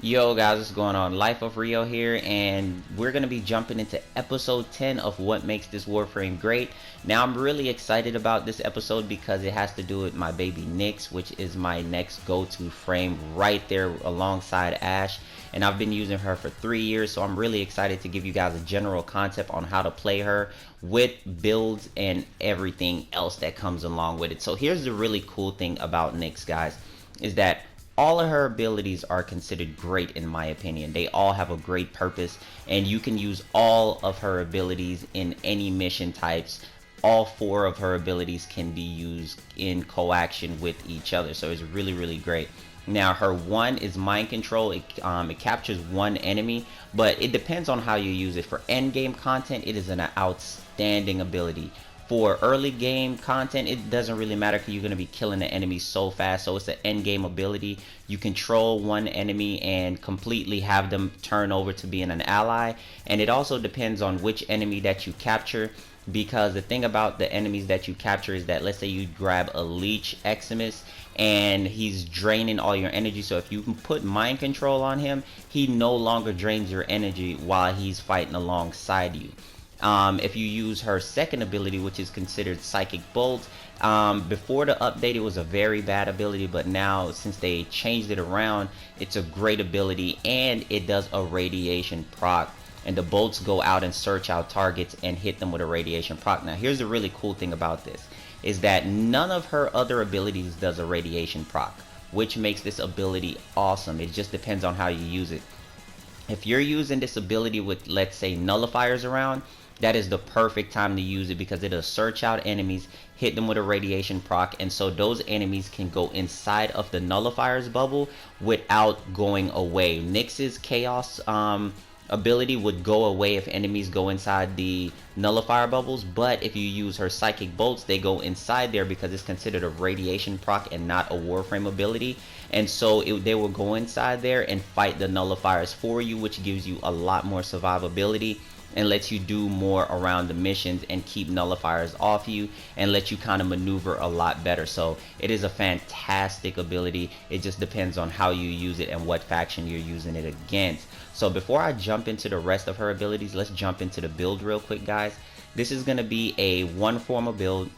Yo guys, what's going on? Life of Rio here, and we're going to be jumping into episode 10 of what makes this Warframe great. Now I'm really excited about this episode because it has to do with my baby Nyx, which is my next go-to frame right there alongside Ash. And I've been using her for 3 years, so I'm really excited to give you guys a general concept on how to play her with builds and everything else that comes along with it. So here's the really cool thing about Nyx, guys, is that all of her abilities are considered great in my opinion. They all have a great purpose, and you can use all of her abilities in any mission types. All four of her abilities can be used in coaction with each other, so it's really great. Now her one is mind control. It captures one enemy, but it depends on how you use it. For end game content, it is an outstanding ability. For early game content, it doesn't really matter because you're going to be killing the enemies so fast. So it's an end game ability. You control one enemy and completely have them turn over to being an ally. And it also depends on which enemy that you capture, because the thing about the enemies that you capture is that, let's say you grab a Leech Eximus and he's draining all your energy. So if you can put mind control on him, he no longer drains your energy while he's fighting alongside you. If you use her second ability, which is considered Psychic Bolt, before the update it was a very bad ability, but now since they changed it around, it's a great ability, and it does a radiation proc, and the bolts go out and search out targets and hit them with a radiation proc. Now here's the really cool thing about this, is that none of her other abilities does a radiation proc, which makes this ability awesome. It just depends on how you use it. If you're using this ability with, let's say, nullifiers around, that is the perfect time to use it, because it'll search out enemies, hit them with a radiation proc, and so those enemies can go inside of the nullifier's bubble without going away. Nyx's chaos ability would go away if enemies go inside the nullifier bubbles, but if you use her psychic bolts, they go inside there because it's considered a radiation proc and not a Warframe ability. And so they will go inside there and fight the nullifiers for you, which gives you a lot more survivability and lets you do more around the missions and keep nullifiers off you and let you kind of maneuver a lot better. So it is a fantastic ability. It just depends on how you use it and what faction you're using it against. So before I jump into the rest of her abilities, let's jump into the build real quick, guys. This is going to be a one form of build.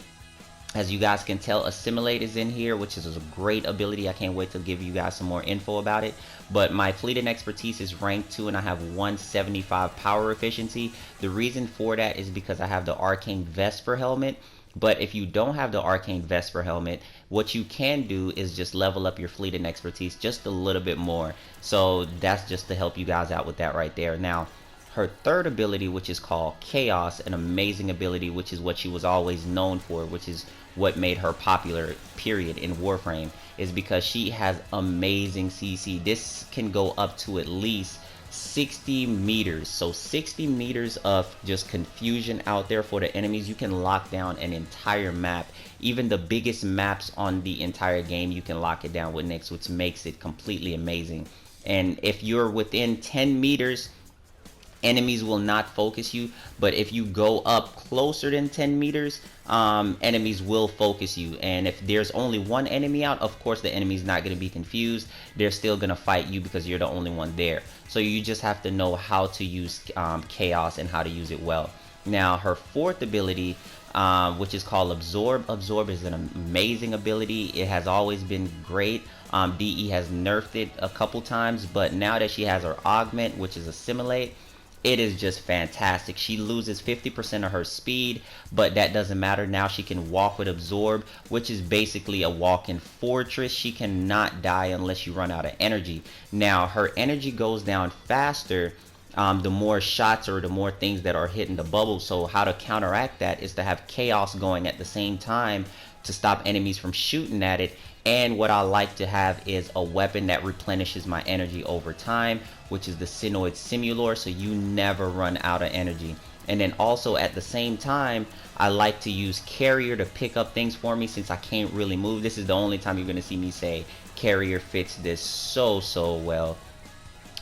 As you guys can tell, Assimilate is in here, which is a great ability. I can't wait to give you guys some more info about it. But my fleet and expertise is rank 2 and I have 175 power efficiency. The reason for that is because I have the arcane vesper helmet. But if you don't have the arcane vesper helmet, what you can do is just level up your fleet and expertise just a little bit more. So that's just to help you guys out with that right there. Now, her third ability, which is called Chaos, an amazing ability, which is what she was always known for, which is what made her popular, period, in Warframe, is because she has amazing CC. This can go up to at least 60 meters. So 60 meters of just confusion out there for the enemies. You can lock down an entire map. Even the biggest maps on the entire game, you can lock it down with Nyx, which makes it completely amazing. And if you're within 10 meters, enemies will not focus you, but if you go up closer than 10 meters, enemies will focus you. And if there's only one enemy out, of course the enemy's not going to be confused. They're still going to fight you because you're the only one there. So you just have to know how to use Chaos and how to use it well. Now her fourth ability, which is called Absorb. Absorb is an amazing ability. It has always been great. DE has nerfed it a couple times, but now that she has her Augment, which is Assimilate, it is just fantastic. She loses 50% of her speed, but that doesn't matter. Now she can walk with Absorb, which is basically a walk-in fortress. She cannot die unless you run out of energy. Now her energy goes down faster the more shots or the more things that are hitting the bubble. So how to counteract that is to have Chaos going at the same time to stop enemies from shooting at it. And what I like to have is a weapon that replenishes my energy over time, which is the Sinoid Simulor, so you never run out of energy. And then also at the same time, I like to use Carrier to pick up things for me since I can't really move. This is the only time you're going to see me say Carrier fits this so well.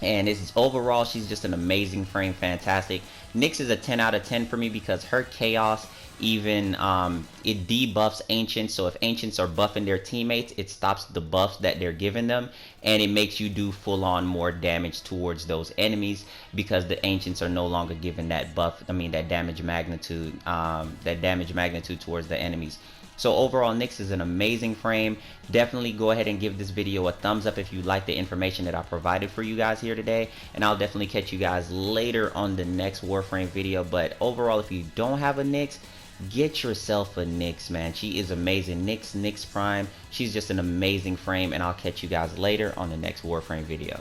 And it's overall, she's just an amazing frame, fantastic. Nyx is a 10 out of 10 for me because her chaos even it debuffs ancients. So if ancients are buffing their teammates, it stops the buffs that they're giving them, and it makes you do full on more damage towards those enemies because the ancients are no longer giving that buff, I mean that damage magnitude towards the enemies. So overall, Nyx is an amazing frame. Definitely go ahead and give this video a thumbs up if you like the information that I provided for you guys here today. And I'll definitely catch you guys later on the next Warframe video. But overall, if you don't have a Nyx, get yourself a Nyx, man. She is amazing. Nyx Prime. She's just an amazing frame. And I'll catch you guys later on the next Warframe video.